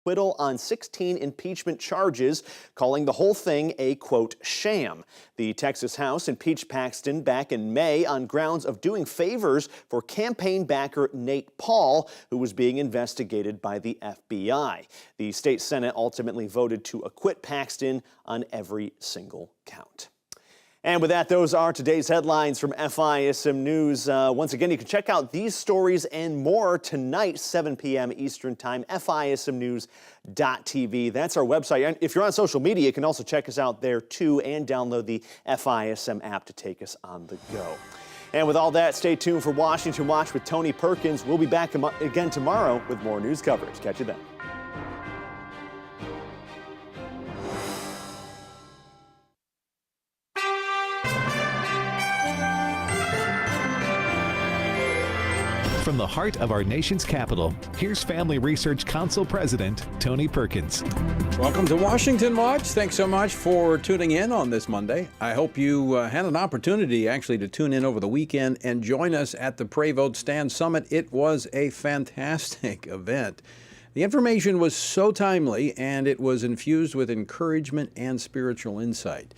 acquittal on 16 impeachment charges, calling the whole thing a, quote, sham. The Texas House impeached Paxton back in May on grounds of doing favors for campaign backer Nate Paul, who was being investigated by the FBI. The state Senate ultimately voted to acquit Paxton on every single count. And with that, those are today's headlines from FISM News. Once again, you can check out these stories and more tonight, 7 p.m. Eastern Time, FISMnews.tv. That's our website. And if you're on social media, you can also check us out there, too, and download the FISM app to take us on the go. And with all that, stay tuned for Washington Watch with Tony Perkins. We'll be back again tomorrow with more news coverage. Catch you then. From the heart of our nation's capital, here's Family Research Council President Tony Perkins. Welcome to Washington Watch. Thanks so much for tuning in on this Monday. I hope you had an opportunity actually to tune in over the weekend and join us at the Pray Vote Stand Summit. It was a fantastic event. The information was so timely and it was infused with encouragement and spiritual insight.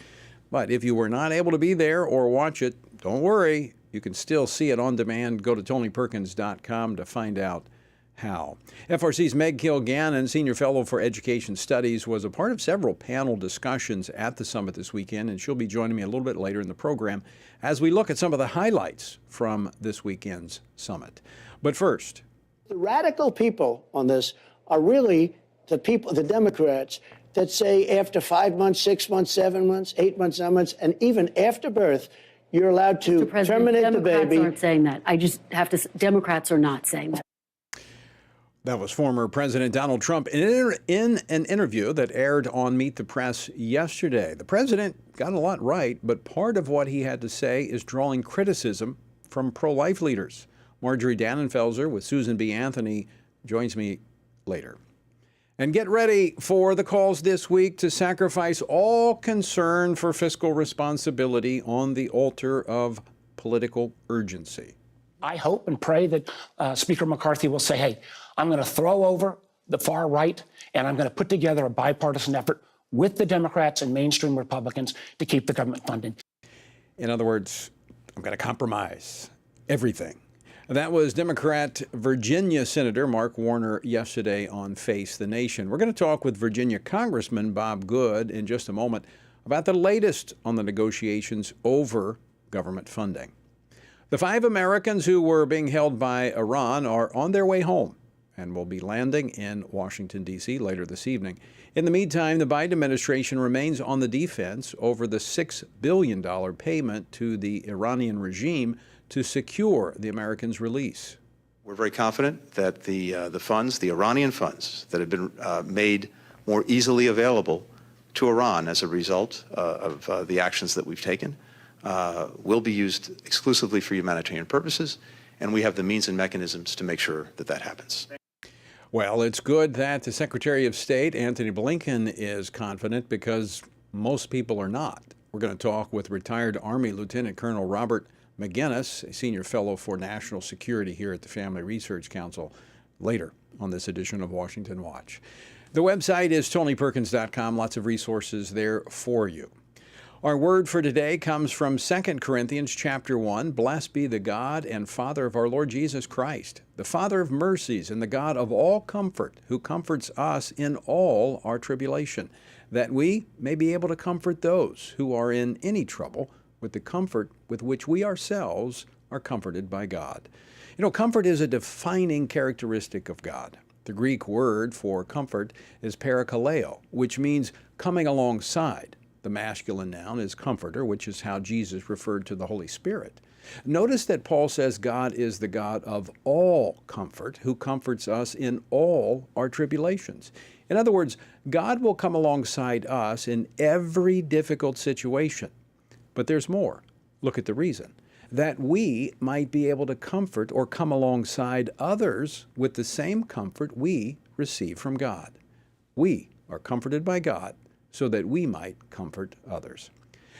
But if you were not able to be there or watch it, don't worry. You can still see it on demand. Go to TonyPerkins.com to find out how. FRC's Meg Kilgannon, Senior Fellow for Education Studies, was a part of several panel discussions at the summit this weekend, and she'll be joining me a little bit later in the program as we look at some of the highlights from this weekend's summit. But first, the radical people on this are really the people, the Democrats, that say after 5 months, 6 months, 7 months, 8 months, 9 months, and even after birth, you're allowed to terminate the baby. Democrats aren't saying that. I just have to. Democrats are not saying that. That was former President Donald Trump in an interview that aired on Meet the Press yesterday. The president got a lot right, but part of what he had to say is drawing criticism from pro-life leaders. Marjorie Dannenfelser with Susan B. Anthony joins me later. And get ready for the calls this week to sacrifice all concern for fiscal responsibility on the altar of political urgency. I hope and pray that Speaker McCarthy will say, hey, I'm going to throw over the far right and I'm going to put together a bipartisan effort with the Democrats and mainstream Republicans to keep the government funded. In other words, I'm going to compromise everything. That was Democrat Virginia Senator Mark Warner yesterday on Face the Nation. We're going to talk with Virginia Congressman Bob Good in just a moment about the latest on the negotiations over government funding. The 5 Americans who were being held by Iran are on their way home and will be landing in Washington, D.C. later this evening. In the meantime, the Biden administration remains on the defense over the $6 billion payment to the Iranian regime to secure the Americans' release. We're very confident that the funds, the Iranian funds that have been made more easily available to Iran as a result of the actions that we've taken, will be used exclusively for humanitarian purposes, and we have the means and mechanisms to make sure that that happens. Well, it's good that the Secretary of State, Antony Blinken, is confident because most people are not. We're going to talk with retired Army Lieutenant Colonel Robert McGinnis, a senior fellow for national security here at the Family Research Council, later on this edition of Washington Watch. The website is TonyPerkins.com. Lots of resources there for you. Our word for today comes from 2 Corinthians chapter 1. Blessed be the God and Father of our Lord Jesus Christ, the Father of mercies and the God of all comfort, who comforts us in all our tribulation, that we may be able to comfort those who are in any trouble with the comfort with which we ourselves are comforted by God. You know, comfort is a defining characteristic of God. The Greek word for comfort is parakaleo, which means coming alongside. The masculine noun is comforter, which is how Jesus referred to the Holy Spirit. Notice that Paul says God is the God of all comfort, who comforts us in all our tribulations. In other words, God will come alongside us in every difficult situation. But there's more. Look at the reason. That we might be able to comfort or come alongside others with the same comfort we receive from God. We are comforted by God so that we might comfort others.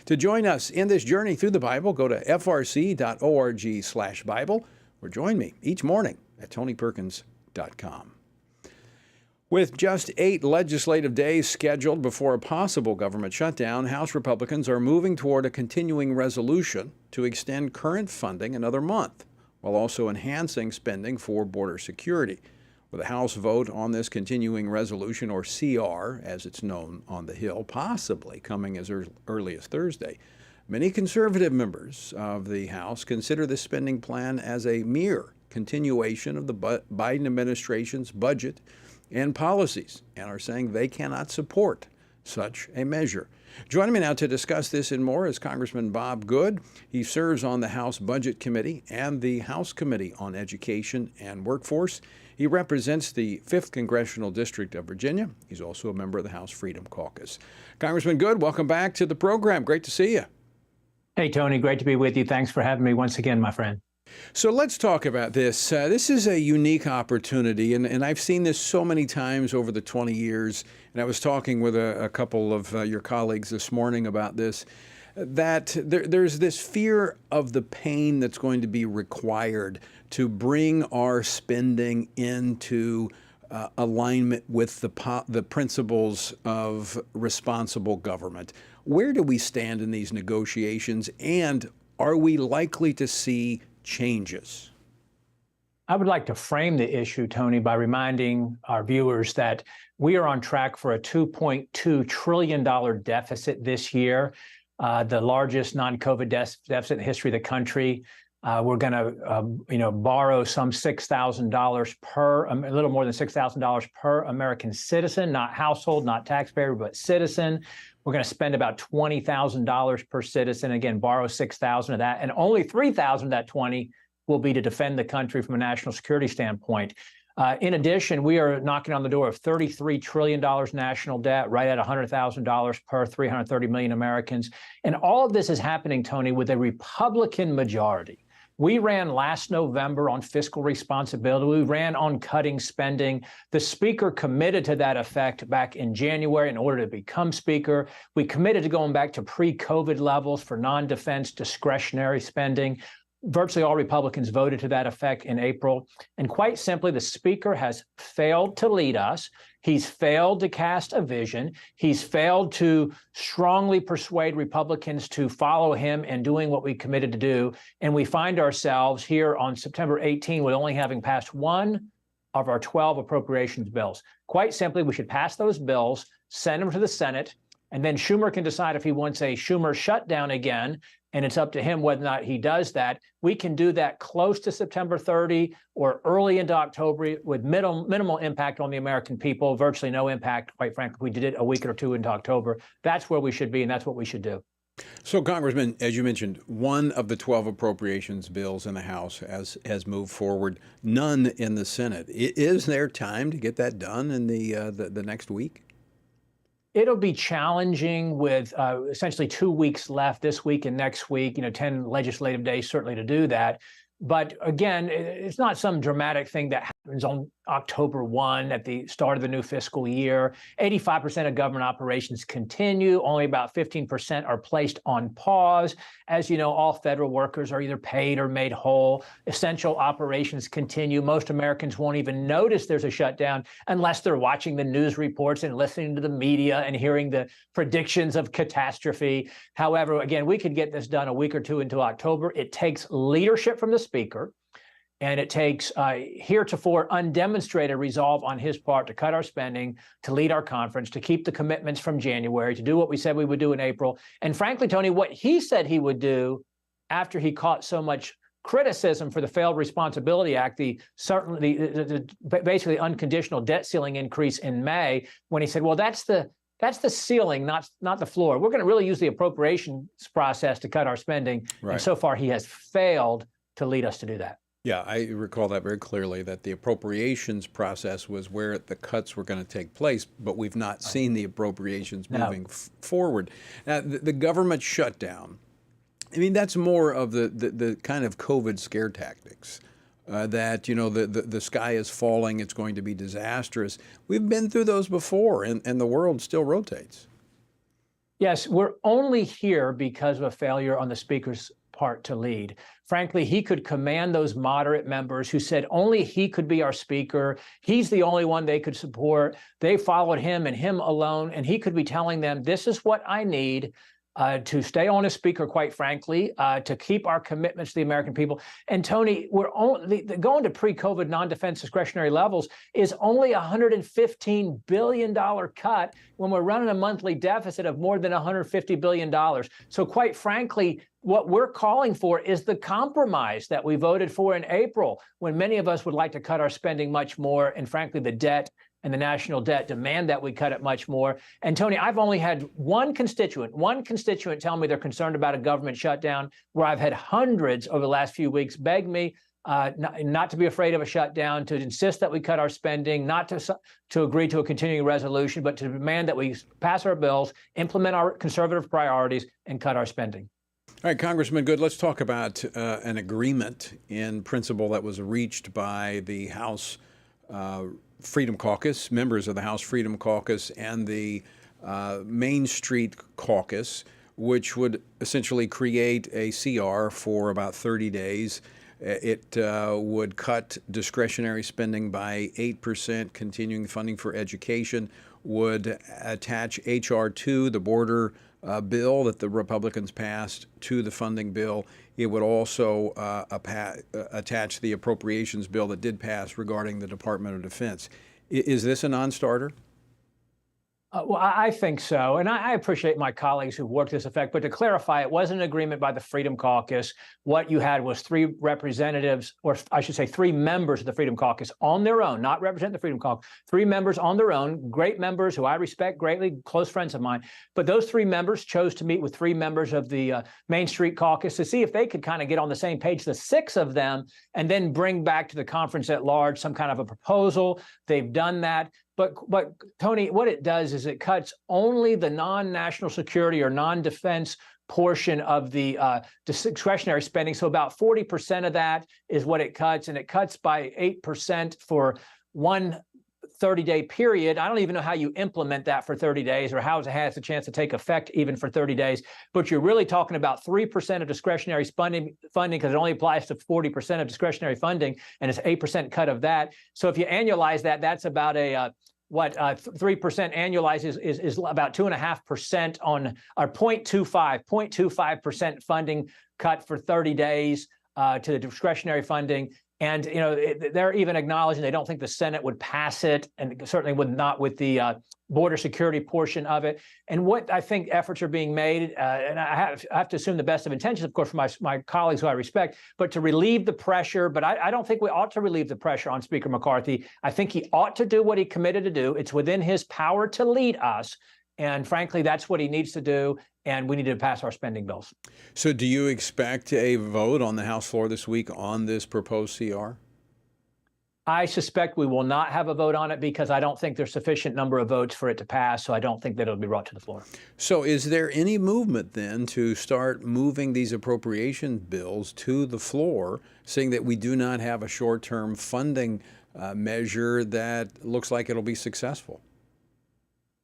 To join us in this journey through the Bible, go to frc.org/Bible or join me each morning at TonyPerkins.com. With just 8 legislative days scheduled before a possible government shutdown, House Republicans are moving toward a continuing resolution to extend current funding another month, while also enhancing spending for border security. With a House vote on this continuing resolution, or CR, as it's known on the Hill, possibly coming as early as Thursday, many conservative members of the House consider this spending plan as a mere continuation of the Biden administration's budget and policies, and are saying they cannot support such a measure. Joining me now to discuss this and more is Congressman Bob Good. He serves on the House Budget Committee and the House Committee on Education and Workforce. He represents the 5th Congressional District of Virginia. He's also a member of the House Freedom Caucus. Congressman Good, welcome back to the program. Great to see you. Hey, Tony, great to be with you. Thanks for having me once again, my friend. So let's talk about this. This is a unique opportunity, and I've seen this so many times over the 20 years, and I was talking with a couple of your colleagues this morning about this, that there's this fear of the pain that's going to be required to bring our spending into alignment with the principles of responsible government. Where do we stand in these negotiations, and are we likely to see changes? I would like to frame the issue, Tony, by reminding our viewers that we are on track for a $2.2 trillion deficit this year, the largest non-COVID deficit in the history of the country. We're going to, borrow some $6,000 per, a little more than $6,000 per American citizen, not household, not taxpayer, but citizen. We're going to spend about $20,000 per citizen. Again, borrow $6,000 of that, and only $3,000 of that 20 will be to defend the country from a national security standpoint. In addition, we are knocking on the door of $33 trillion national debt, right at $100,000 per 330 million Americans. And all of this is happening, Tony, with a Republican majority. We ran last November on fiscal responsibility. We ran on cutting spending. The Speaker committed to that effect back in January in order to become Speaker. We committed to going back to pre-COVID levels for non-defense discretionary spending. Virtually all Republicans voted to that effect in April. And quite simply, the Speaker has failed to lead us. He's failed to cast a vision. He's failed to strongly persuade Republicans to follow him in doing what we committed to do. And we find ourselves here on September 18 with only having passed one of our 12 appropriations bills. Quite simply, we should pass those bills, send them to the Senate, and then Schumer can decide if he wants a Schumer shutdown again, and it's up to him whether or not he does that. We can do that close to September 30 or early into October with minimal impact on the American people, virtually no impact, quite frankly. We did it a week or two into October. That's where we should be, and that's what we should do. So, Congressman, as you mentioned, one of the 12 appropriations bills in the House has moved forward, none in the Senate. Is there time to get that done in the next week? It'll be challenging with essentially 2 weeks left, this week and next week, 10 legislative days certainly to do that. But again, it's not some dramatic thing that happens on October 1 at the start of the new fiscal year. 85% of government operations continue. Only about 15% are placed on pause. As you know, all federal workers are either paid or made whole. Essential operations continue. Most Americans won't even notice there's a shutdown unless they're watching the news reports and listening to the media and hearing the predictions of catastrophe. However, again, we could get this done a week or two into October. It takes leadership from the Speaker. And it takes heretofore undemonstrated resolve on his part to cut our spending, to lead our conference, to keep the commitments from January, to do what we said we would do in April. And frankly, Tony, what he said he would do after he caught so much criticism for the failed Responsibility Act, the basically unconditional debt ceiling increase in May, when he said, well, that's the ceiling, not the floor. We're going to really use the appropriations process to cut our spending. Right. And so far, he has failed to lead us to do that. Yeah, I recall that very clearly, that the appropriations process was where the cuts were going to take place, but we've not seen the appropriations moving forward. Now, the government shutdown, I mean, that's more of the kind of COVID scare tactics, that, the sky is falling, it's going to be disastrous. We've been through those before, and the world still rotates. Yes, we're only here because of a failure on the Speaker's part to lead. Frankly, he could command those moderate members who said only he could be our speaker. He's the only one they could support. They followed him and him alone, and he could be telling them, this is what I need to stay on as speaker, quite frankly, to keep our commitments to the American people. And Tony, going to pre-COVID non-defense discretionary levels is only a $115 billion cut when we're running a monthly deficit of more than $150 billion. So quite frankly, what we're calling for is the compromise that we voted for in April, when many of us would like to cut our spending much more, and frankly, the debt and the national debt demand that we cut it much more. And Tony, I've only had one constituent tell me they're concerned about a government shutdown, where I've had hundreds over the last few weeks beg me not to be afraid of a shutdown, to insist that we cut our spending, not to agree to a continuing resolution, but to demand that we pass our bills, implement our conservative priorities, and cut our spending. All right, Congressman Good, let's talk about an agreement in principle that was reached by the House Freedom Caucus, members of the House Freedom Caucus, and the Main Street Caucus, which would essentially create a CR for about 30 days. It would cut discretionary spending by 8%, continuing funding for education, would attach H.R. 2, the border bill that the Republicans passed, to the funding bill. It would also attach the appropriations bill that did pass regarding the Department of Defense. Is this a non-starter? Well, I think so. And I appreciate my colleagues who've worked this effect. But to clarify, it wasn't an agreement by the Freedom Caucus. What you had was three representatives, or I should say three members of the Freedom Caucus on their own, not represent the Freedom Caucus, three members on their own, great members who I respect greatly, close friends of mine. But those three members chose to meet with three members of the Main Street Caucus to see if they could kind of get on the same page, the six of them, and then bring back to the conference at large some kind of a proposal. They've done that. But Tony, what it does is it cuts only the non-national security or non-defense portion of the discretionary spending. So about 40% of that is what it cuts, and it cuts by 8% for one 30-day period. I don't even know how you implement that for 30 days or how it has a chance to take effect even for 30 days. But you're really talking about 3% of discretionary funding because it only applies to 40% of discretionary funding, and it's 8% cut of that. So if you annualize that, that's about a 3% annualized is about 2.5% on our 0.25% funding cut for 30 days to the discretionary funding. And, you know, they're even acknowledging they don't think the Senate would pass it, and certainly would not with the border security portion of it. And what I think efforts are being made, and I have to assume the best of intentions, of course, from my colleagues who I respect, but to relieve the pressure. But I don't think we ought to relieve the pressure on Speaker McCarthy. I think he ought to do what he committed to do. It's within his power to lead us. And frankly, that's what he needs to do. And we need to pass our spending bills. So do you expect a vote on the House floor this week on this proposed CR? I suspect we will not have a vote on it because I don't think there's sufficient number of votes for it to pass. So I don't think that it'll be brought to the floor. So is there any movement then to start moving these appropriation bills to the floor, saying that we do not have a short-term funding measure that looks like it'll be successful?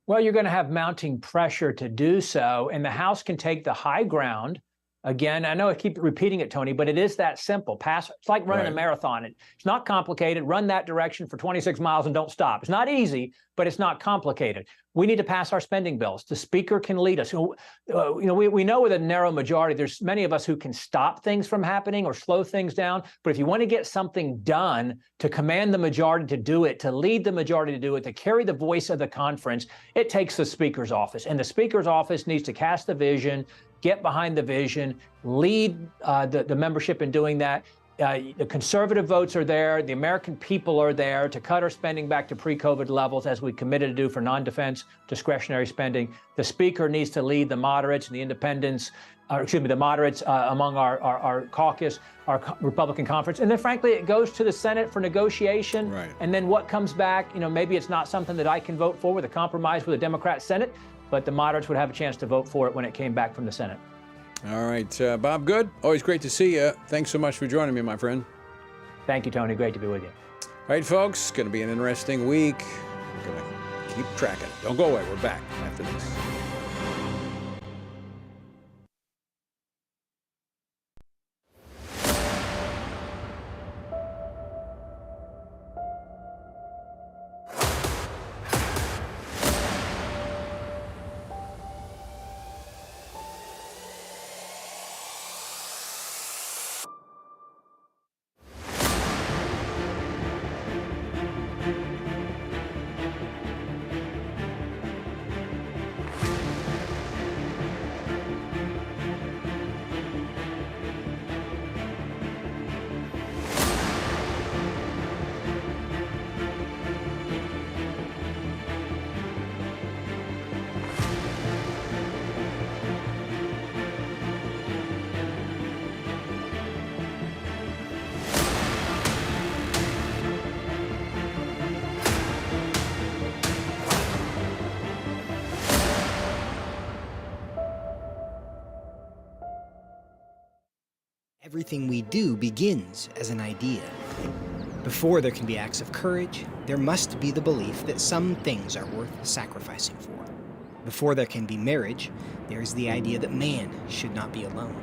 Well, you're going to have mounting pressure to do so, and the House can take the high ground. Again, I know I keep repeating it, Tony, but it is that simple. It's like running a marathon. It's not complicated. Run that direction for 26 miles and don't stop. It's not easy, but it's not complicated. We need to pass our spending bills. The Speaker can lead us. We know with a narrow majority, there's many of us who can stop things from happening or slow things down. But if you want to get something done, to command the majority to do it, to lead the majority to do it, to carry the voice of the conference, it takes the Speaker's office. And the Speaker's office needs to cast the vision, get behind the vision, lead the membership in doing that. The conservative votes are there. The American people are there to cut our spending back to pre-COVID levels, as we committed to do for non-defense discretionary spending. The Speaker needs to lead the moderates and the independents, the moderates among our caucus, our Republican conference. And then, frankly, it goes to the Senate for negotiation. Right. And then what comes back, maybe it's not something that I can vote for with a compromise with a Democrat Senate, but the moderates would have a chance to vote for it when it came back from the Senate. All right, Bob Good, always great to see you. Thanks so much for joining me, my friend. Thank you, Tony. Great to be with you. All right, folks, going to be an interesting week. We're going to keep tracking it. Don't go away. We're back after this. Everything we do begins as an idea. Before there can be acts of courage, there must be the belief that some things are worth sacrificing for. Before there can be marriage, there is the idea that man should not be alone.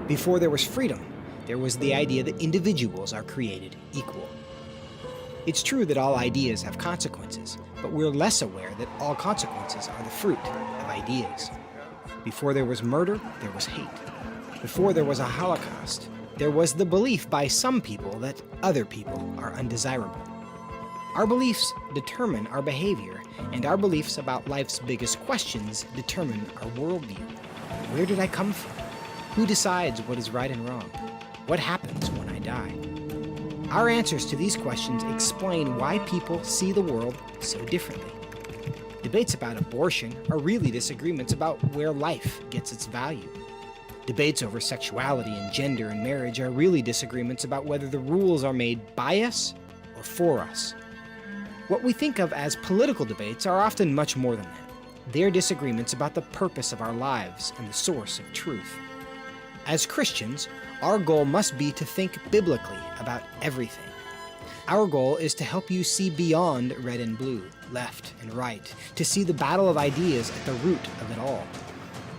Before there was freedom, there was the idea that individuals are created equal. It's true that all ideas have consequences, but we're less aware that all consequences are the fruit of ideas. Before there was murder, there was hate. Before there was a Holocaust, there was the belief by some people that other people are undesirable. Our beliefs determine our behavior, and our beliefs about life's biggest questions determine our worldview. Where did I come from? Who decides what is right and wrong? What happens when I die? Our answers to these questions explain why people see the world so differently. Debates about abortion are really disagreements about where life gets its value. Debates over sexuality and gender and marriage are really disagreements about whether the rules are made by us or for us. What we think of as political debates are often much more than that. They're disagreements about the purpose of our lives and the source of truth. As Christians, our goal must be to think biblically about everything. Our goal is to help you see beyond red and blue, left and right, to see the battle of ideas at the root of it all.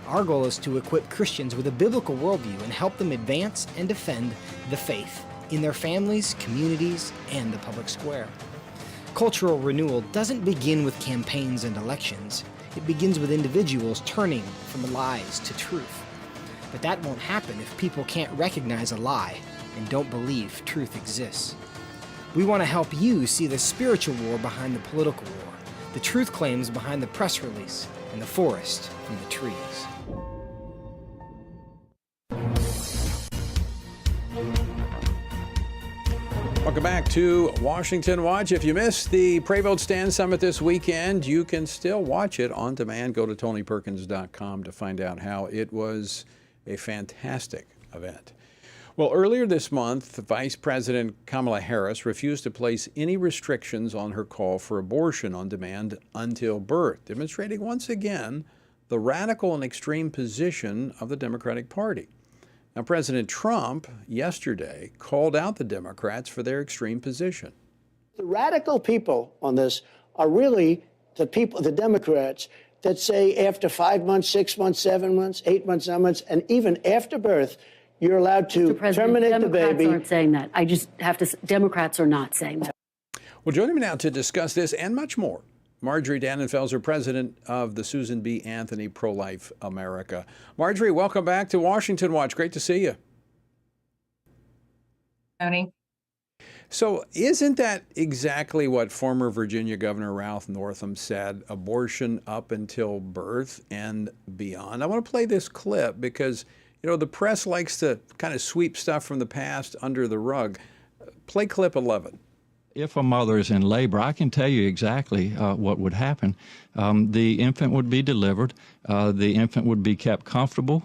Our goal is to equip Christians with a biblical worldview and help them advance and defend the faith in their families, communities, and the public square. Cultural renewal doesn't begin with campaigns and elections. It begins with individuals turning from lies to truth. But that won't happen if people can't recognize a lie and don't believe truth exists. We want to help you see the spiritual war behind the political war, the truth claims behind the press release, and the forest from the trees. Welcome back to Washington Watch. If you missed the Pray Vote Stand Summit this weekend, you can still watch it on demand. Go to TonyPerkins.com to find out how it was a fantastic event. Well, earlier this month, Vice President Kamala Harris refused to place any restrictions on her call for abortion on demand until birth, demonstrating once again the radical and extreme position of the Democratic Party. Now, President Trump yesterday called out the Democrats for their extreme position. The radical people on this are really the people, the Democrats, that say after 5 months, 6 months, 7 months, 8 months, 9 months, and even after birth, you're allowed to terminate the baby. Democrats aren't saying that. I just have to. Democrats are not saying that. Well, joining me now to discuss this and much more, Marjorie Dannenfelser, president of the Susan B. Anthony Pro-Life America. Marjorie, welcome back to Washington Watch. Great to see you. Tony. So isn't that exactly what former Virginia Governor Ralph Northam said, abortion up until birth and beyond? I want to play this clip because, you know, the press likes to kind of sweep stuff from the past under the rug. Play clip 11. If a mother is in labor, I can tell you exactly what would happen. The infant would be delivered. The infant would be kept comfortable.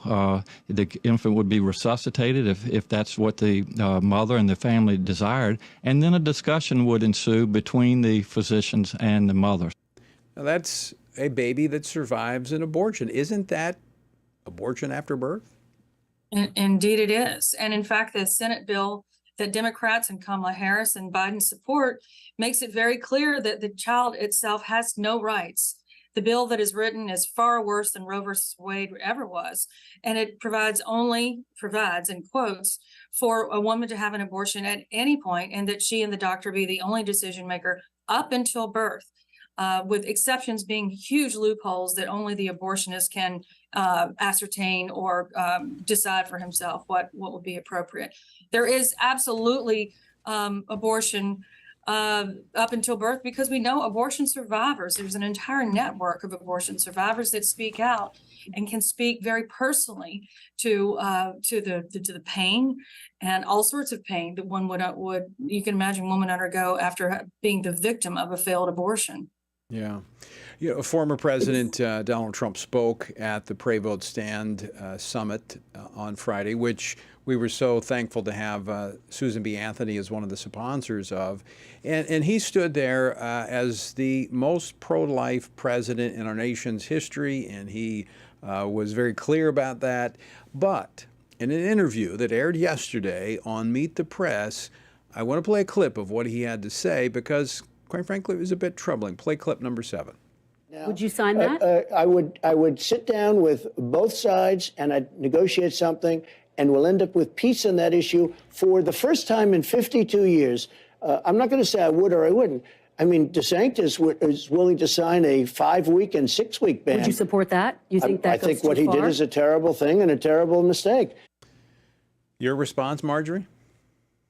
The infant would be resuscitated if that's what the mother and the family desired. And then a discussion would ensue between the physicians and the mother. Now that's a baby that survives an abortion. Isn't that abortion after birth? Indeed it is. And in fact, the Senate bill that Democrats and Kamala Harris and Biden support makes it very clear that the child itself has no rights. The bill that is written is far worse than Roe versus Wade ever was. And it provides in quotes, for a woman to have an abortion at any point, and that she and the doctor be the only decision maker up until birth. With exceptions being huge loopholes that only the abortionist can ascertain or decide for himself what would be appropriate. There is absolutely abortion up until birth because we know abortion survivors. There's an entire network of abortion survivors that speak out and can speak very personally to the pain and all sorts of pain that one would you can imagine women undergo after being the victim of a failed abortion. Yeah. You know, former President Donald Trump spoke at the Pray Vote Stand Summit on Friday, which we were so thankful to have Susan B. Anthony as one of the sponsors of. And he stood there as the most pro-life president in our nation's history, and he was very clear about that. But in an interview that aired yesterday on Meet the Press. I want to play a clip of what he had to say because, quite frankly, it was a bit troubling. Play clip number 7. Now, Would you sign that? I would sit down with both sides and I'd negotiate something, and we'll end up with peace on that issue for the first time in 52 years. I'm not going to say I would or I wouldn't. I mean, DeSantis is willing to sign a 5-week and 6-week ban. Would you support that? You think that I goes think too what he did far? is a terrible thing and a terrible mistake. Your response, Marjorie?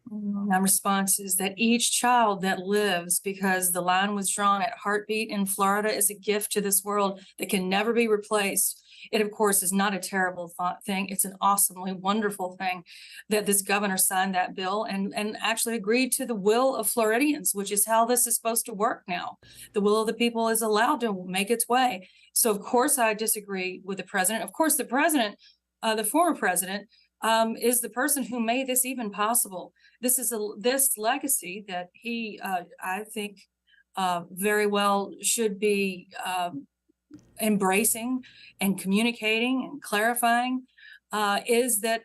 My response is that each child that lives because the line was drawn at heartbeat in Florida is a gift to this world that can never be replaced. It, of course, is not a terrible thing. It's an awesomely wonderful thing that this governor signed that bill and actually agreed to the will of Floridians, which is how this is supposed to work now. The will of the people is allowed to make its way. So, of course, I disagree with the president. Of course, the president, the former president, is the person who made this even possible. This is this legacy that he, I think, very well should be embracing and communicating and clarifying, is that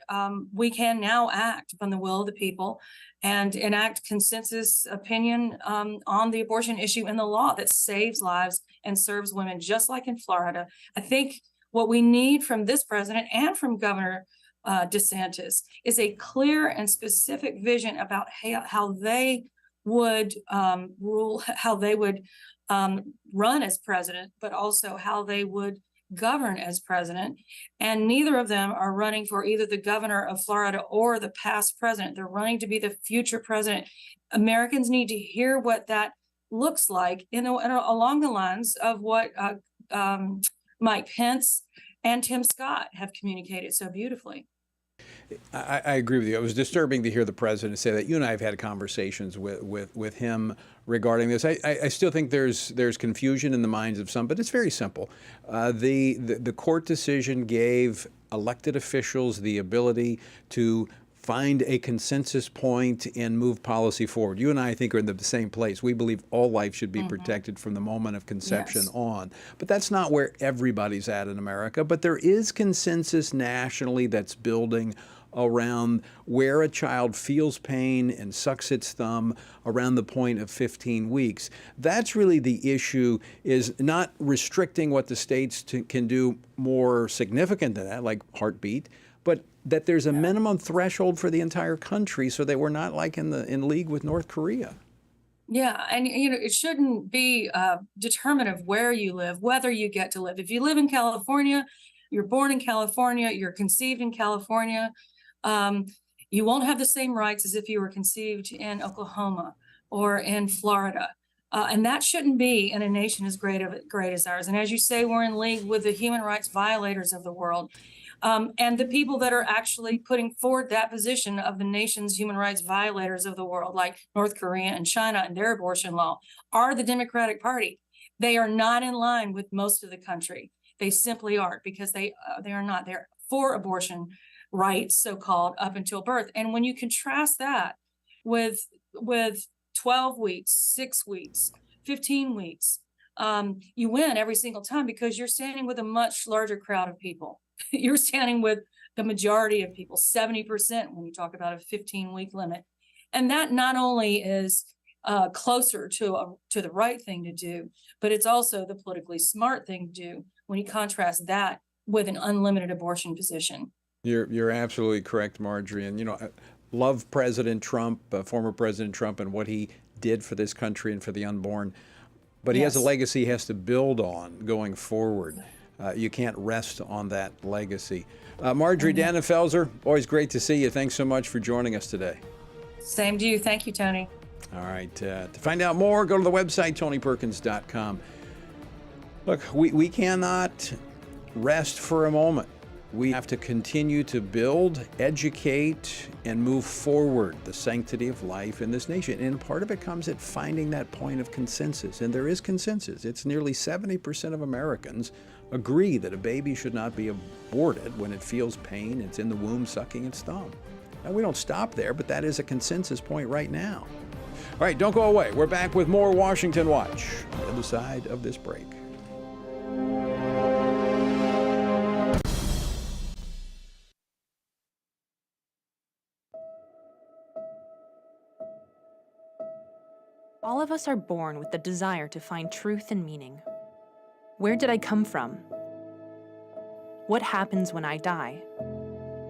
we can now act upon the will of the people and enact consensus opinion on the abortion issue in the law that saves lives and serves women, just like in Florida. I think what we need from this president and from Governor DeSantis is a clear and specific vision about how they would rule, how they would run as president, but also how they would govern as president. And neither of them are running for either the governor of Florida or the past president. They're running to be the future president. Americans need to hear what that looks like along the lines of what Mike Pence and Tim Scott have communicated so beautifully. I agree with you. It was disturbing to hear the president say that. You and I have had conversations with him regarding this. I still think there's confusion in the minds of some, but it's very simple. The court decision gave elected officials the ability to find a consensus point and move policy forward. You and I think are in the same place. We believe all life should be protected from the moment of conception on. But that's not where everybody's at in America. But there is consensus nationally that's building around where a child feels pain and sucks its thumb around the point of 15 weeks. That's really the issue, is not restricting what the states can do more significant than that, like heartbeat, but that there's a minimum threshold for the entire country so that we're not like in league with North Korea. Yeah, and it shouldn't be determined of where you live, whether you get to live. If you live in California, you're born in California, you're conceived in California, you won't have the same rights as if you were conceived in Oklahoma or in Florida. And that shouldn't be in a nation as great as ours. And as you say, we're in league with the human rights violators of the world. And the people that are actually putting forward that position of the nation's human rights violators of the world, like North Korea and China and their abortion law, are the Democratic Party. They are not in line with most of the country. They simply aren't, because they are not. They're for abortion rights, so-called, up until birth. And when you contrast that with 12 weeks, 6 weeks, 15 weeks, you win every single time because you're standing with a much larger crowd of people. You're standing with the majority of people, 70% when you talk about a 15-week limit. And that not only is closer to the right thing to do, but it's also the politically smart thing to do when you contrast that with an unlimited abortion position. You're absolutely correct, Marjorie. And, I love President Trump, former President Trump, and what he did for this country and for the unborn. But he has a legacy he has to build on going forward. You can't rest on that legacy. Marjorie Dannenfelser, always great to see you. Thanks so much for joining us today. Same to you. Thank you, Tony. All right. To find out more, go to the website, TonyPerkins.com. Look, we cannot rest for a moment. We have to continue to build, educate, and move forward the sanctity of life in this nation. And part of it comes at finding that point of consensus. And there is consensus. It's nearly 70% of Americans agree that a baby should not be aborted when it feels pain, it's in the womb sucking its thumb. Now, we don't stop there, but that is a consensus point right now. All right, don't go away. We're back with more Washington Watch on the other side of this break. All of us are born with the desire to find truth and meaning. Where did I come from? What happens when I die?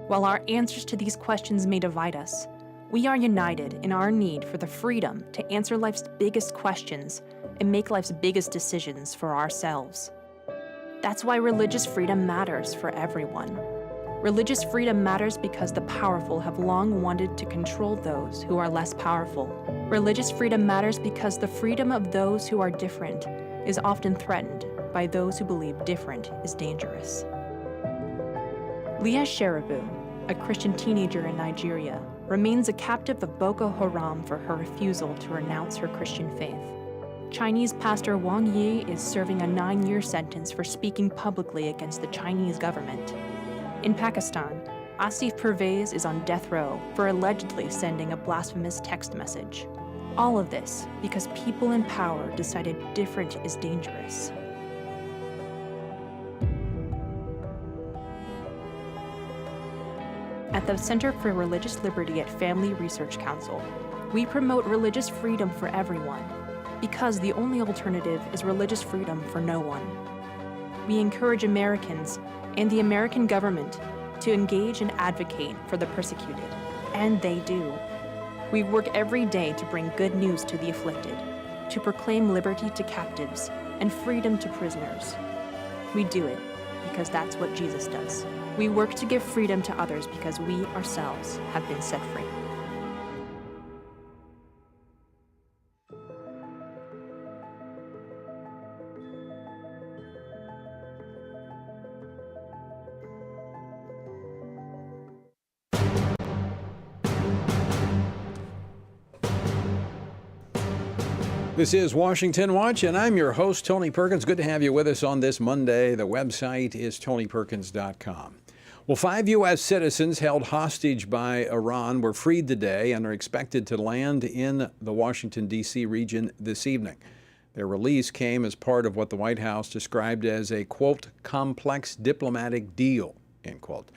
While our answers to these questions may divide us, we are united in our need for the freedom to answer life's biggest questions and make life's biggest decisions for ourselves. That's why religious freedom matters for everyone. Religious freedom matters because the powerful have long wanted to control those who are less powerful. Religious freedom matters because the freedom of those who are different is often threatened by those who believe different is dangerous. Leah Sheribu, a Christian teenager in Nigeria, remains a captive of Boko Haram for her refusal to renounce her Christian faith. Chinese pastor Wang Yi is serving a 9-year sentence for speaking publicly against the Chinese government. In Pakistan, Asif Pervez is on death row for allegedly sending a blasphemous text message. All of this because people in power decided different is dangerous. At the Center for Religious Liberty at Family Research Council, we promote religious freedom for everyone because the only alternative is religious freedom for no one. We encourage Americans and the American government to engage and advocate for the persecuted, and they do. We work every day to bring good news to the afflicted, to proclaim liberty to captives and freedom to prisoners. We do it because that's what Jesus does. We work to give freedom to others because we ourselves have been set free. This is Washington Watch, and I'm your host, Tony Perkins. Good to have you with us on this Monday. The website is tonyperkins.com. Well, 5 U.S. citizens held hostage by Iran were freed today and are expected to land in the Washington, D.C. region this evening. Their release came as part of what the White House described as a, quote, complex diplomatic deal, end quote.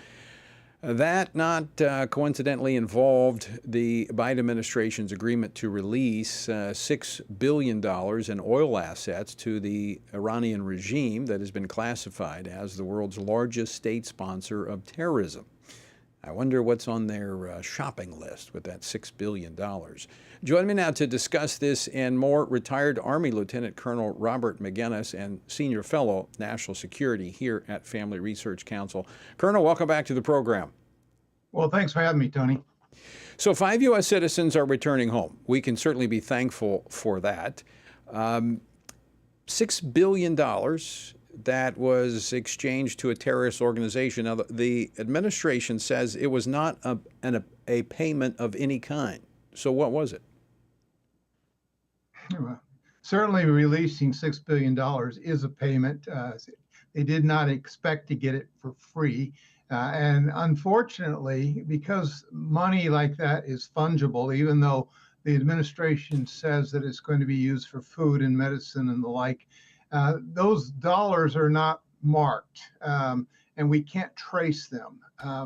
That not coincidentally involved the Biden administration's agreement to release $6 billion in oil assets to the Iranian regime that has been classified as the world's largest state sponsor of terrorism. I wonder what's on their shopping list with that $6 billion. Join me now to discuss this and more, retired Army Lieutenant Colonel Robert McGinnis and Senior Fellow National Security here at Family Research Council. Colonel, welcome back to the program. Well, thanks for having me, Tony. So 5 U.S. citizens are returning home. We can certainly be thankful for that. $6 billion that was exchanged to a terrorist organization. Now, the administration says it was not a payment of any kind. So what was it? Well, certainly releasing $6 billion is a payment. They did not expect to get it for free. And unfortunately, because money like that is fungible, even though the administration says that it's going to be used for food and medicine and the like, those dollars are not marked, and we can't trace them.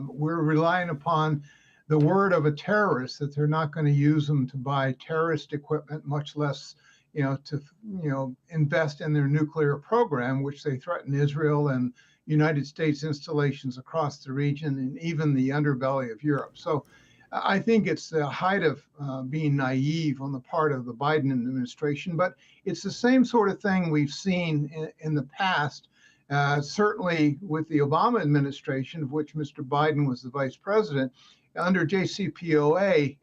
We're relying upon the word of a terrorist that they're not going to use them to buy terrorist equipment, much less, to invest in their nuclear program, which they threaten Israel and United States installations across the region and even the underbelly of Europe. So I think it's the height of being naive on the part of the Biden administration, but it's the same sort of thing we've seen in the past, certainly with the Obama administration, of which Mr. Biden was the vice president. Under JCPOA,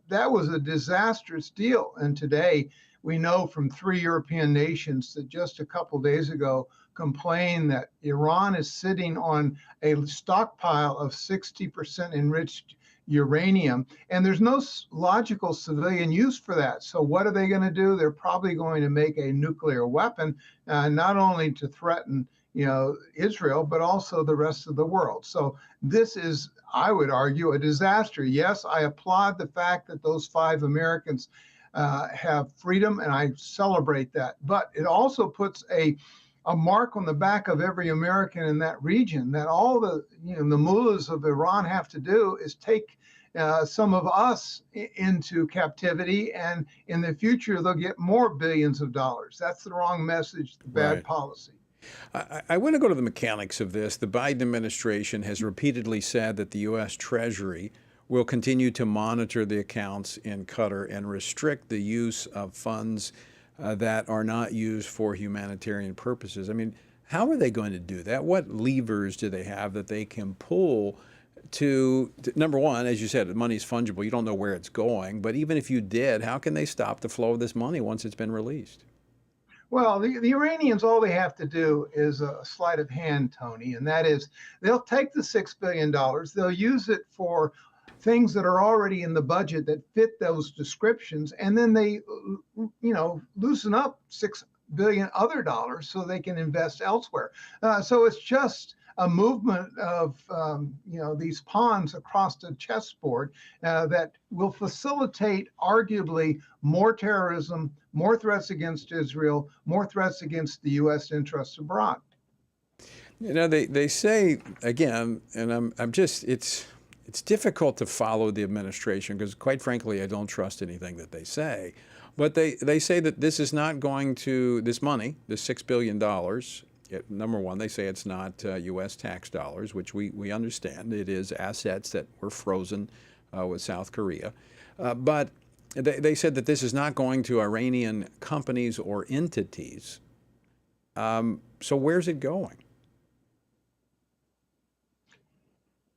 that was a disastrous deal. And today, we know from 3 European nations that just a couple days ago complained that Iran is sitting on a stockpile of 60% enriched uranium, and there's no logical civilian use for that. So what are they going to do? They're probably going to make a nuclear weapon, not only to threaten Israel, but also the rest of the world. So this is, I would argue, a disaster. Yes, I applaud the fact that those 5 Americans have freedom, and I celebrate that. But it also puts a mark on the back of every American in that region that all the the mullahs of Iran have to do is take some of us into captivity, and in the future they'll get more billions of dollars. That's the wrong message, the bad policy. I want to go to the mechanics of this. The Biden administration has repeatedly said that the U.S. Treasury will continue to monitor the accounts in Qatar and restrict the use of funds that are not used for humanitarian purposes. I mean, how are they going to do that? What levers do they have that they can pull to number one, as you said, the money is fungible. You don't know where it's going. But even if you did, how can they stop the flow of this money once it's been released? Well, the Iranians, all they have to do is a sleight of hand, Tony, and that is they'll take the $6 billion, they'll use it for things that are already in the budget that fit those descriptions, and then they, loosen up $6 billion other dollars so they can invest elsewhere. So it's just a movement of these pawns across the chessboard that will facilitate arguably more terrorism, more threats against Israel, more threats against the U.S. interests abroad. They say again, and it's difficult to follow the administration because, quite frankly, I don't trust anything that they say. But they say that this is not going to, this money, this $6 billion, number one, they say it's not U.S. tax dollars, which we understand. It is assets that were frozen with South Korea. But they said that this is not going to Iranian companies or entities. So where's it going?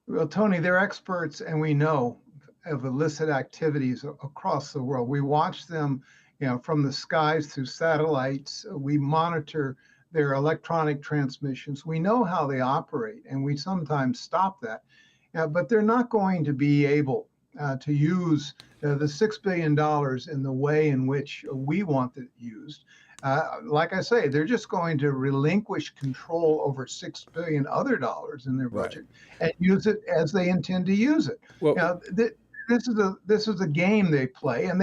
Well, Tony, they're experts, and we know of illicit activities across the world. We watch them, from the skies through satellites. We monitor their electronic transmissions. We know how they operate, and we sometimes stop that. But they're not going to be able to use the $6 billion in the way in which we want it used. Like I say, they're just going to relinquish control over $6 billion other dollars in their budget and use it as they intend to use it. Well, this is a game they play, and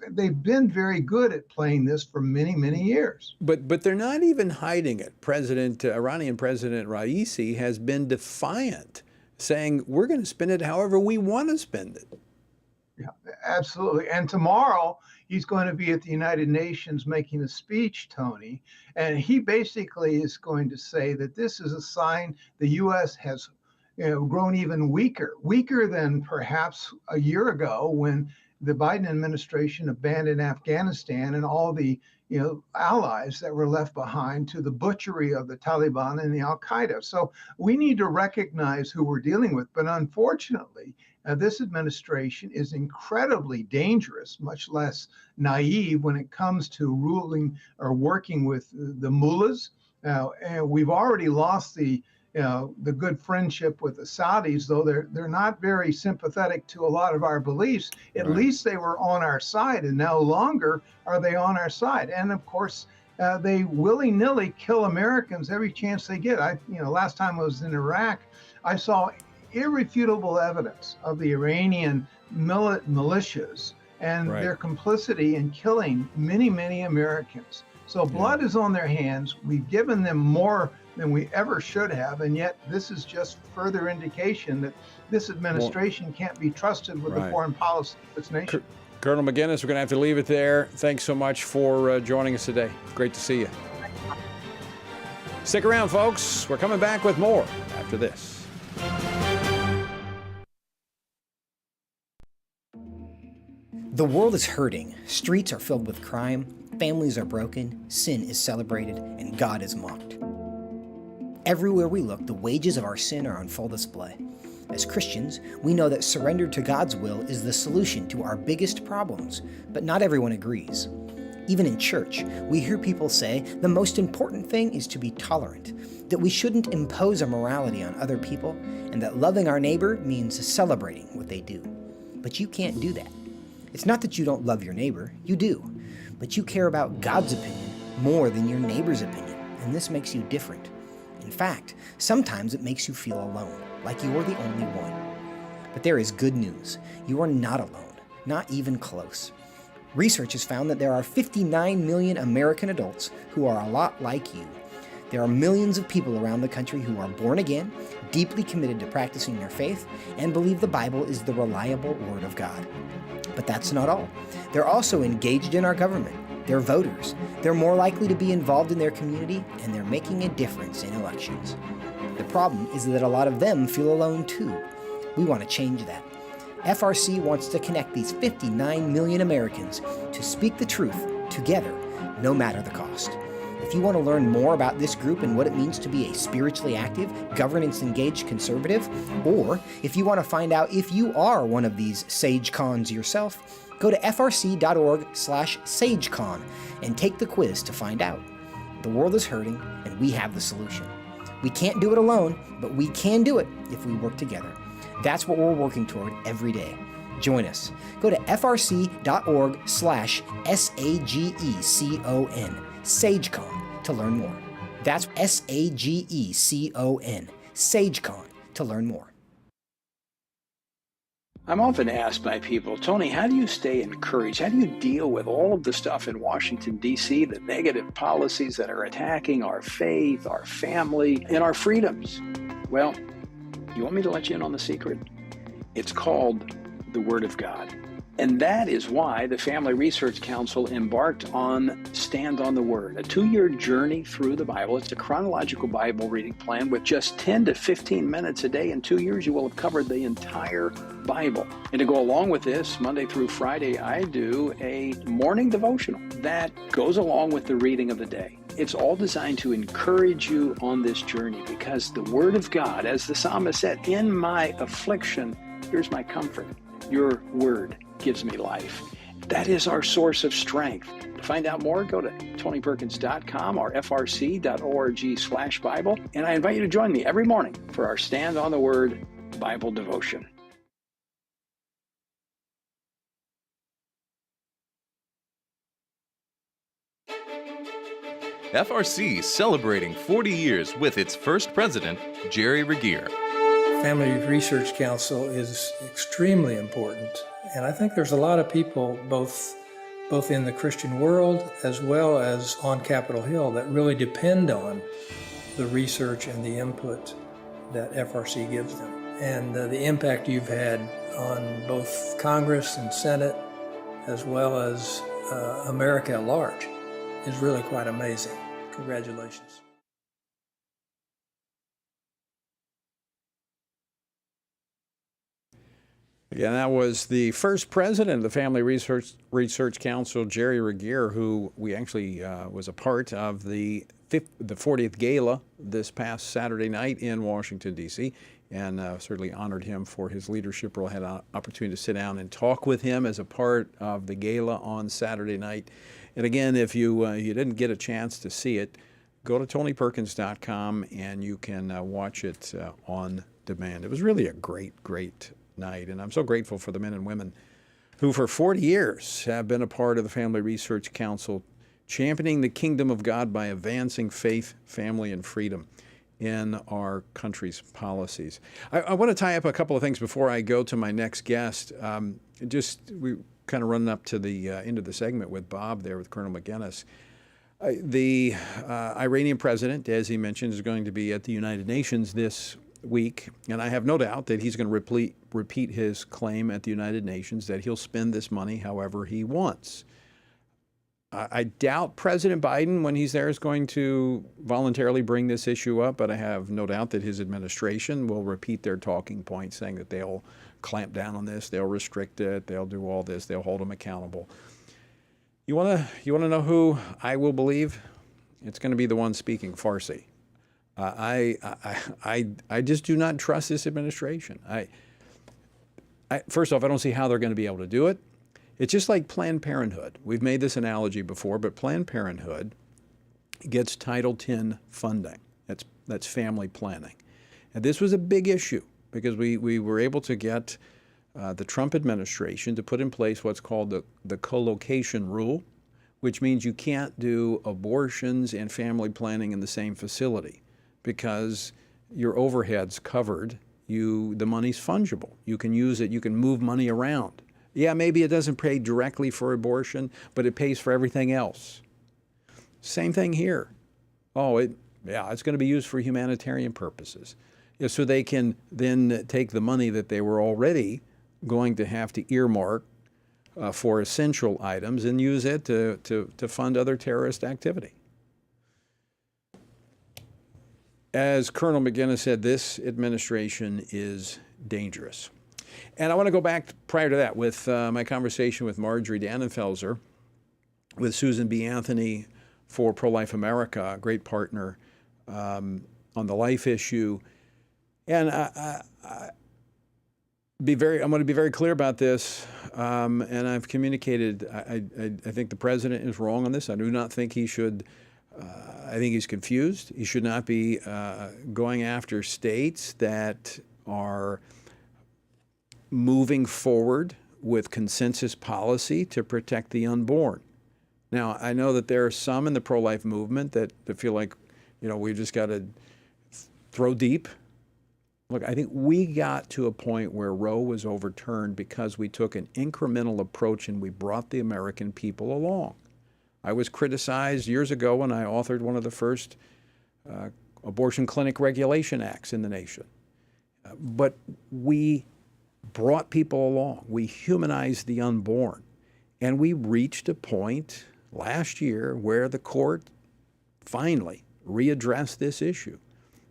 they've been very good at playing this for many, many years. But they're not even hiding it. Iranian President Raisi has been defiant, saying we're going to spend it however we want to spend it. Yeah, absolutely. And tomorrow he's going to be at the United Nations making a speech, Tony, and he basically is going to say that this is a sign the U.S. has grown even weaker than perhaps a year ago when the Biden administration abandoned Afghanistan and all the allies that were left behind to the butchery of the Taliban and the Al-Qaeda. So we need to recognize who we're dealing with. But unfortunately, this administration is incredibly dangerous, much less naive when it comes to ruling or working with the mullahs. And we've already lost the good friendship with the Saudis, though they're not very sympathetic to a lot of our beliefs. At least they were on our side, and no longer are they on our side. And of course, they willy-nilly kill Americans every chance they get. Last time I was in Iraq, I saw irrefutable evidence of the Iranian militias and their complicity in killing many, many Americans. So blood is on their hands. We've given them more than we ever should have, and yet this is just further indication that this administration can't be trusted with the foreign policy of its nation. Colonel McGinnis, we're going to have to leave it there. Thanks so much for joining us today. Great to see you. Stick around, folks. We're coming back with more after this. The world is hurting. Streets are filled with crime. Families are broken. Sin is celebrated, and God is mocked. Everywhere we look, the wages of our sin are on full display. As Christians, we know that surrender to God's will is the solution to our biggest problems, but not everyone agrees. Even in church, we hear people say the most important thing is to be tolerant, that we shouldn't impose our morality on other people, and that loving our neighbor means celebrating what they do. But you can't do that. It's not that you don't love your neighbor, you do, but you care about God's opinion more than your neighbor's opinion, and this makes you different. In fact, sometimes it makes you feel alone, like you're the only one. But there is good news. You are not alone, not even close. Research has found that there are 59 million American adults who are a lot like you. There are millions of people around the country who are born again, deeply committed to practicing their faith, and believe the Bible is the reliable Word of God. But that's not all. They're also engaged in our government. They're voters. They're more likely to be involved in their community, and they're making a difference in elections. The problem is that a lot of them feel alone too. We want to change that. FRC wants to connect these 59 million Americans to speak the truth together, no matter the cost. If you want to learn more about this group and what it means to be a spiritually active, governance-engaged conservative, or if you want to find out if you are one of these SageCons yourself, go to frc.org/SageCon and take the quiz to find out. The world is hurting, and we have the solution. We can't do it alone, but we can do it if we work together. That's what we're working toward every day. Join us. Go to frc.org/SAGECON, SageCon, to learn more. That's SAGECON, SageCon, to learn more. I'm often asked by people, Tony, how do you stay encouraged? How do you deal with all of the stuff in Washington, D.C., the negative policies that are attacking our faith, our family, and our freedoms? Well, you want me to let you in on the secret? It's called the Word of God. And that is why the Family Research Council embarked on Stand on the Word, a 2-year journey through the Bible. It's a chronological Bible reading plan with just 10 to 15 minutes a day. In 2 years, you will have covered the entire Bible. And to go along with this, Monday through Friday, I do a morning devotional that goes along with the reading of the day. It's all designed to encourage you on this journey because the Word of God, as the psalmist said, in my affliction, here's my comfort. Your Word gives me life. That is our source of strength. To find out more, go to tonyperkins.com or frc.org/Bible. And I invite you to join me every morning for our Stand on the Word Bible devotion. FRC celebrating 40 years with its first president, Jerry Regier. Family Research Council is extremely important, and I think there's a lot of people, both in the Christian world as well as on Capitol Hill, that really depend on the research and the input that FRC gives them. And the impact you've had on both Congress and Senate, as well as America at large, is really quite amazing. Congratulations. Again, that was the first president of the Family Research Council, Jerry Regier, who we actually was a part of the 40th gala this past Saturday night in Washington, D.C., and certainly honored him for his leadership role. Had an opportunity to sit down and talk with him as a part of the gala on Saturday night. And again, if you didn't get a chance to see it, go to tonyperkins.com and you can watch it on demand. It was really a great night, and I'm so grateful for the men and women who for 40 years have been a part of the Family Research Council, championing the kingdom of God by advancing faith, family, and freedom in our country's policies. I want to tie up a couple of things before I go to my next guest. We kind of running up to the end of the segment with Bob there with Colonel McGinnis. The Iranian president, as he mentioned, is going to be at the United Nations this week, and I have no doubt that he's going to repeat his claim at the United Nations that he'll spend this money however he wants. I doubt President Biden, when he's there, is going to voluntarily bring this issue up, but I have no doubt that his administration will repeat their talking points, saying that they'll clamp down on this, they'll restrict it, they'll do all this, they'll hold them accountable. You want to know who I will believe? It's going to be the one speaking Farsi. I just do not trust this administration. First off, I don't see how they're going to be able to do it. It's just like Planned Parenthood. We've made this analogy before, but Planned Parenthood gets Title X funding. That's family planning. And this was a big issue because we were able to get the Trump administration to put in place what's called the co-location rule, which means you can't do abortions and family planning in the same facility because your overhead's covered. The money's fungible. You can use it. You can move money around. Yeah, maybe it doesn't pay directly for abortion, but it pays for everything else. Same thing here. Yeah, it's going to be used for humanitarian purposes. Yeah, so they can then take the money that they were already going to have to earmark for essential items and use it to fund other terrorist activity. As Colonel McGinnis said, this administration is dangerous. And I want to go back prior to that with my conversation with Marjorie Dannenfelser, with Susan B. Anthony for Pro-Life America, a great partner on the life issue. And I'm going to be very clear about this, and I've communicated, I think the president is wrong on this. I do not think he should, I think he's confused. He should not be going after states that are moving forward with consensus policy to protect the unborn. Now, I know that there are some in the pro-life movement that feel like, we've just got to throw deep. Look, I think we got to a point where Roe was overturned because we took an incremental approach and we brought the American people along. I was criticized years ago when I authored one of the first abortion clinic regulation acts in the nation. But we brought people along. We humanized the unborn. And we reached a point last year where the court finally readdressed this issue.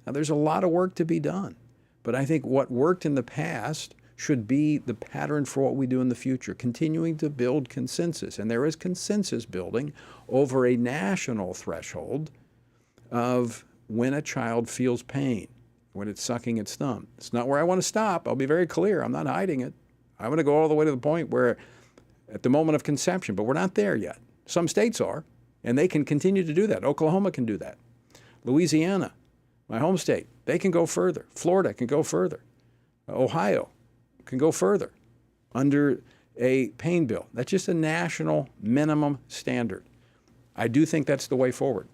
Now, there's a lot of work to be done, but I think what worked in the past should be the pattern for what we do in the future, continuing to build consensus. And there is consensus building over a national threshold of when a child feels pain, when it's sucking its thumb. It's not where I want to stop. I'll be very clear. I'm not hiding it. I want to go all the way to the point where at the moment of conception, but we're not there yet. Some states are, and they can continue to do that. Oklahoma can do that. Louisiana, my home state, they can go further. Florida can go further. Ohio can go further under a pain bill. That's just a national minimum standard. I do think that's the way forward.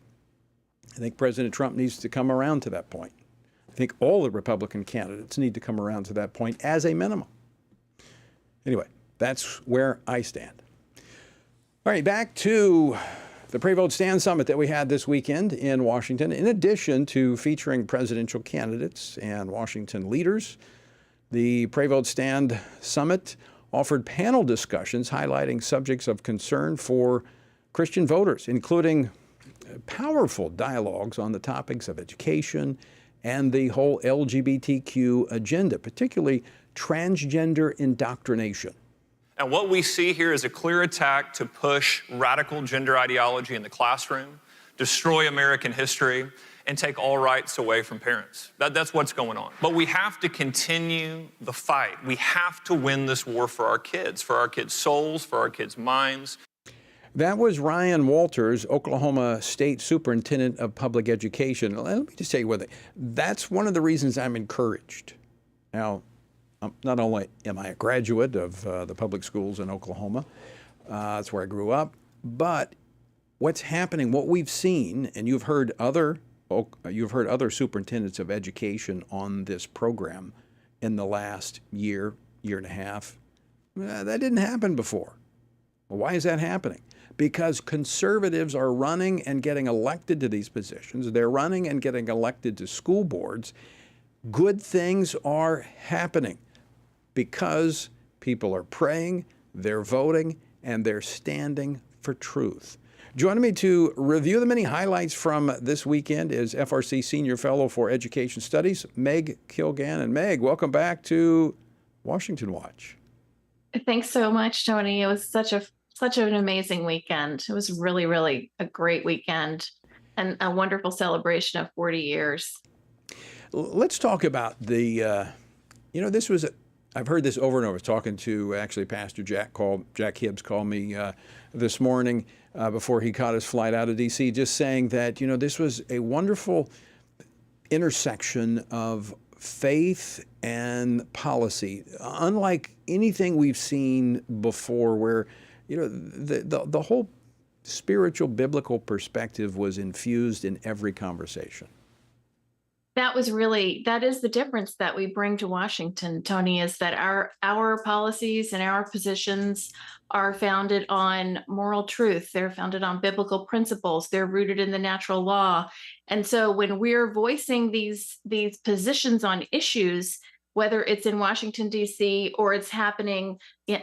I think President Trump needs to come around to that point. I think all the Republican candidates need to come around to that point as a minimum. Anyway, that's where I stand. All right, back to the Pray Vote Stand Summit that we had this weekend in Washington. In addition to featuring presidential candidates and Washington leaders, the Pray Vote Stand Summit offered panel discussions highlighting subjects of concern for Christian voters, including powerful dialogues on the topics of education and the whole LGBTQ agenda, particularly transgender indoctrination. And what we see here is a clear attack to push radical gender ideology in the classroom, destroy American history, and take all rights away from parents. That's what's going on. But we have to continue the fight. We have to win this war for our kids' souls, for our kids' minds. That was Ryan Walters, Oklahoma State Superintendent of Public Education. Let me just tell you what, that's one of the reasons I'm encouraged. Now, not only am I a graduate of the public schools in Oklahoma, that's where I grew up, but what's happening, what we've seen, and you've heard other superintendents of education on this program in the last year and a half, that didn't happen before. Well, why is that happening? Because conservatives are running and getting elected to these positions. They're running and getting elected to school boards. Good things are happening because people are praying, they're voting, and they're standing for truth. Joining me to review the many highlights from this weekend is FRC Senior Fellow for Education Studies, Meg Kilgannon. Meg, welcome back to Washington Watch. Thanks so much, Tony. It was such an amazing weekend. It was really, really a great weekend and a wonderful celebration of 40 years. Let's talk about the, this was, I've heard this over and over, talking to actually Pastor Jack Hibbs called me this morning before he caught his flight out of D.C., just saying that, this was a wonderful intersection of faith and policy, unlike anything we've seen before, where the whole spiritual biblical perspective was infused in every conversation. that is the difference that we bring to Washington, Tony, is that our policies and our positions are founded on moral truth. They're founded on biblical principles. They're rooted in the natural law. And so when we're voicing these positions on issues, whether it's in Washington, D.C., or it's happening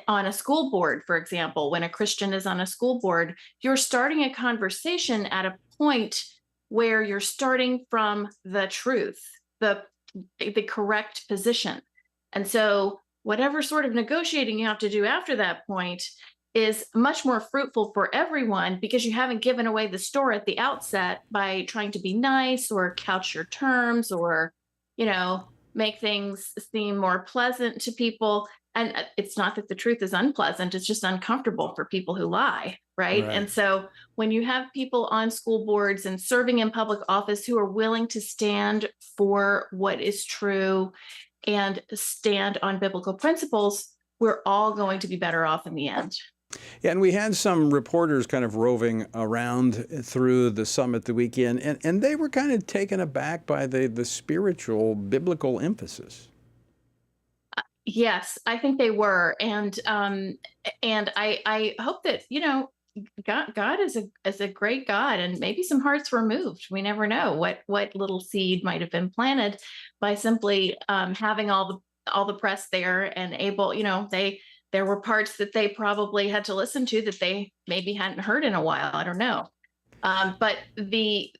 on a school board, for example, when a Christian is on a school board, you're starting a conversation at a point where you're starting from the truth, the correct position. And so whatever sort of negotiating you have to do after that point is much more fruitful for everyone, because you haven't given away the store at the outset by trying to be nice or couch your terms or, make things seem more pleasant to people. And it's not that the truth is unpleasant, it's just uncomfortable for people who lie, right? And so when you have people on school boards and serving in public office who are willing to stand for what is true and stand on biblical principles, we're all going to be better off in the end. Yeah, and we had some reporters kind of roving around through the summit the weekend, and they were kind of taken aback by the spiritual, biblical emphasis. Yes, I think they were, and I hope that God is a great God, and maybe some hearts were moved. We never know what little seed might have been planted by simply having all the press there and able, there were parts that they probably had to listen to that they maybe hadn't heard in a while. I don't know. But the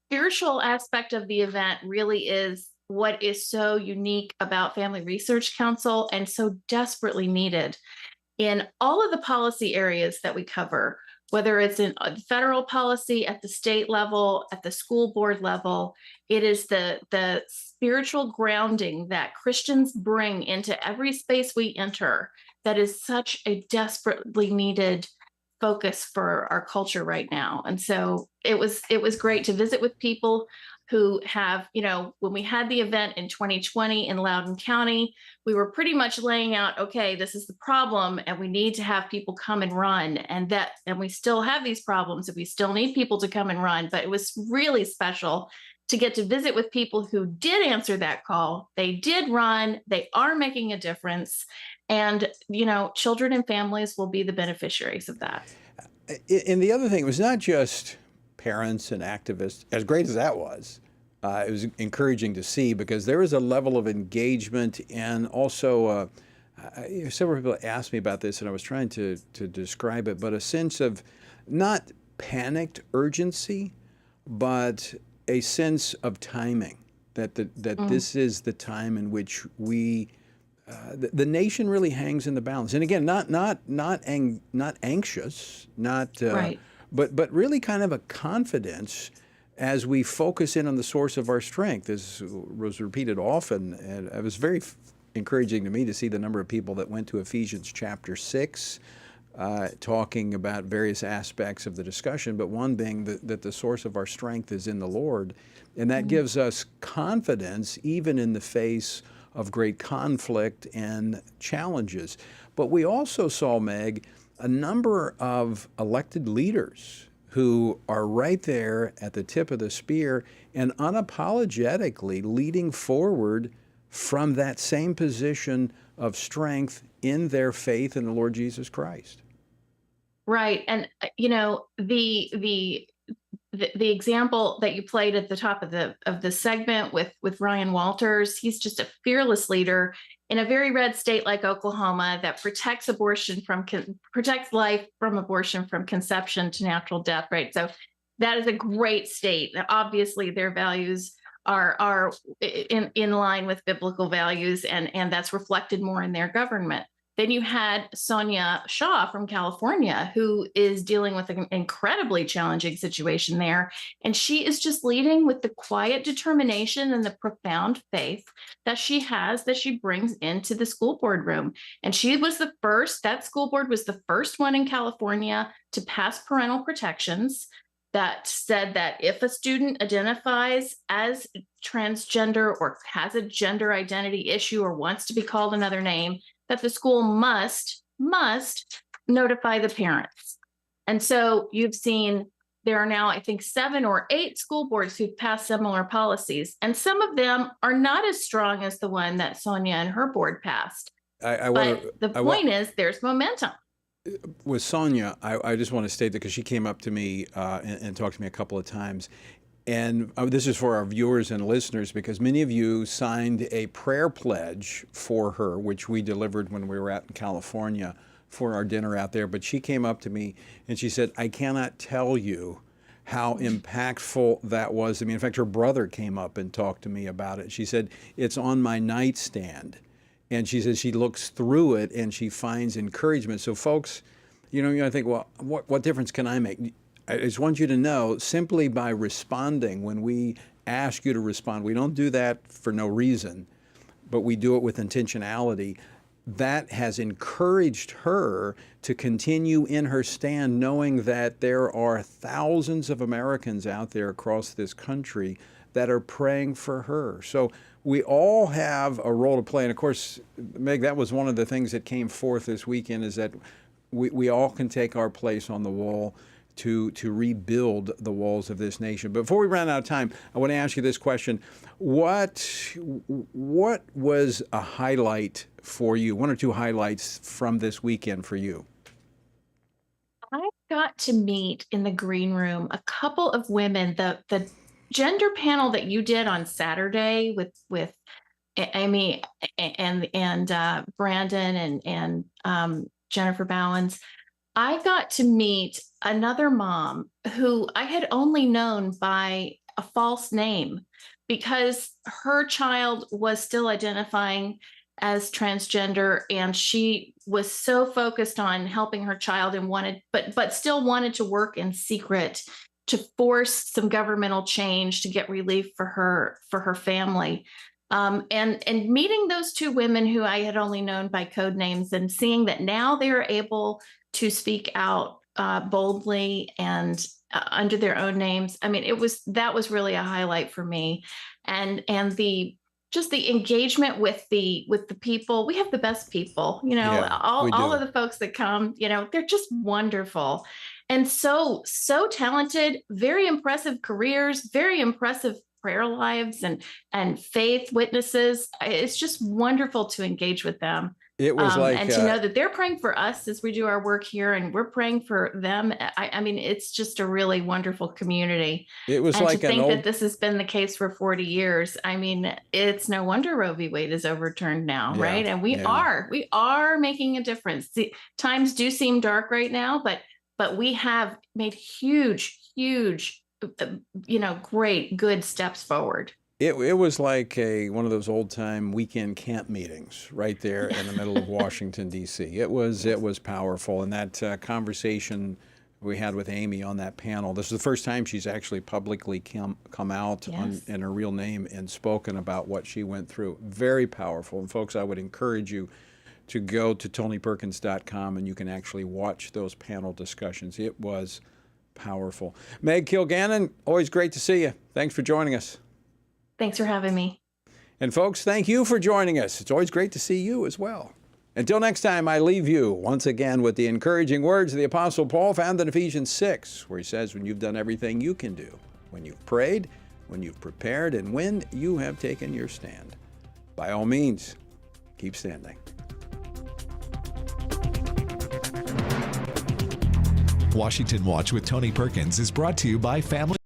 spiritual aspect of the event really is what is so unique about Family Research Council and so desperately needed in all of the policy areas that we cover, whether it's in federal policy, at the state level, at the school board level. It is the spiritual grounding that Christians bring into every space we enter that is such a desperately needed focus for our culture right now. And so it was great to visit with people who have, when we had the event in 2020 in Loudoun County, we were pretty much laying out, okay, this is the problem, and we need to have people come and run, and we still have these problems, and we still need people to come and run. But it was really special to get to visit with people who did answer that call. They did run. They are making a difference. And, children and families will be the beneficiaries of that. And the other thing, it was not just parents and activists, as great as that was. It was encouraging to see, because there was a level of engagement, and also several people asked me about this, and I was trying to describe it, but a sense of not panicked urgency, but a sense of timing, that this is the time in which we, the nation really hangs in the balance. And again, not anxious, right. But really kind of a confidence as we focus in on the source of our strength. This was repeated often, and it was very encouraging to me to see the number of people that went to Ephesians chapter 6, talking about various aspects of the discussion, but one being that the source of our strength is in the Lord. And that gives us confidence even in the face of great conflict and challenges. But we also saw, Meg, a number of elected leaders who are right there at the tip of the spear and unapologetically leading forward from that same position of strength in their faith in the Lord Jesus Christ. Right. And, the example that you played at the top of the segment with Ryan Walters, he's just a fearless leader in a very red state like Oklahoma that protects life from abortion from conception to natural death. Right. So that is a great state. Obviously, their values are in line with biblical values, and that's reflected more in their government. Then you had Sonia Shaw from California, who is dealing with an incredibly challenging situation there. And she is just leading with the quiet determination and the profound faith that she has, that she brings into the school board room. And she was that school board was the first one in California to pass parental protections that said that if a student identifies as transgender or has a gender identity issue or wants to be called another name, that the school must notify the parents. And so you've seen there are now, I think, 7 or 8 school boards who've passed similar policies. And some of them are not as strong as the one that Sonia and her board passed. But the point is, there's momentum. With Sonia, I just want to state that because she came up to me and talked to me a couple of times. And this is for our viewers and listeners, because many of you signed a prayer pledge for her, which we delivered when we were out in California for our dinner out there. But she came up to me and she said, I cannot tell you how impactful that was. I mean, in fact, her brother came up and talked to me about it. She said, it's on my nightstand. And she says she looks through it and she finds encouragement. So folks, I think, well, what difference can I make? I just want you to know, simply by responding, when we ask you to respond, we don't do that for no reason, but we do it with intentionality. That has encouraged her to continue in her stand, knowing that there are thousands of Americans out there across this country that are praying for her. So we all have a role to play. And of course, Meg, that was one of the things that came forth this weekend, is that we all can take our place on the wall to rebuild the walls of this nation. But before we run out of time, I want to ask you this question. What was a highlight for you, 1 or 2 highlights from this weekend for you? I got to meet in the green room a couple of women. The gender panel that you did on Saturday with Amy and Brandon and Jennifer Bowens, I got to meet another mom who I had only known by a false name because her child was still identifying as transgender, and she was so focused on helping her child and but still wanted to work in secret to force some governmental change to get relief for her family. And meeting those 2 women who I had only known by code names, and seeing that now they are able to speak out boldly and under their own names. I mean, that was really a highlight for me, and the engagement with the people. We have the best people, all of the folks that come, they're just wonderful and so talented, very impressive careers, very impressive prayer lives and faith witnesses. It's just wonderful to engage with them. It was and to know that they're praying for us as we do our work here, and we're praying for them. I mean, it's just a really wonderful community. It was and to think that this has been the case for 40 years. I mean, it's no wonder Roe v. Wade is overturned now, right? And we are making a difference. Times do seem dark right now, but we have made huge, great, good steps forward. It was like one of those old-time weekend camp meetings right there in the middle of Washington, D.C. It was powerful. And that conversation we had with Amy on that panel, this is the first time she's actually publicly come out in her real name and spoken about what she went through. Very powerful. And folks, I would encourage you to go to TonyPerkins.com and you can actually watch those panel discussions. It was powerful. Meg Kilgannon, always great to see you. Thanks for joining us. Thanks for having me. And folks, thank you for joining us. It's always great to see you as well. Until next time, I leave you once again with the encouraging words of the Apostle Paul found in Ephesians 6, where he says, when you've done everything you can do, when you've prayed, when you've prepared, and when you have taken your stand, by all means, keep standing. Washington Watch with Tony Perkins is brought to you by Family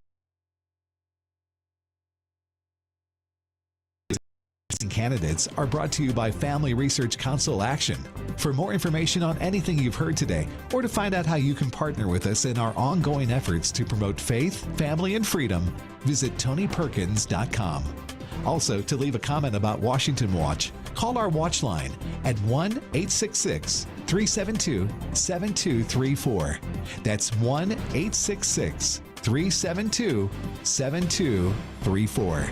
Candidates are brought to you by Family Research Council Action. For more information on anything you've heard today, or to find out how you can partner with us in our ongoing efforts to promote faith, family, and freedom, visit TonyPerkins.com. Also, to leave a comment about Washington Watch, call our watch line at 1-866-372-7234. That's 1-866-372-7234.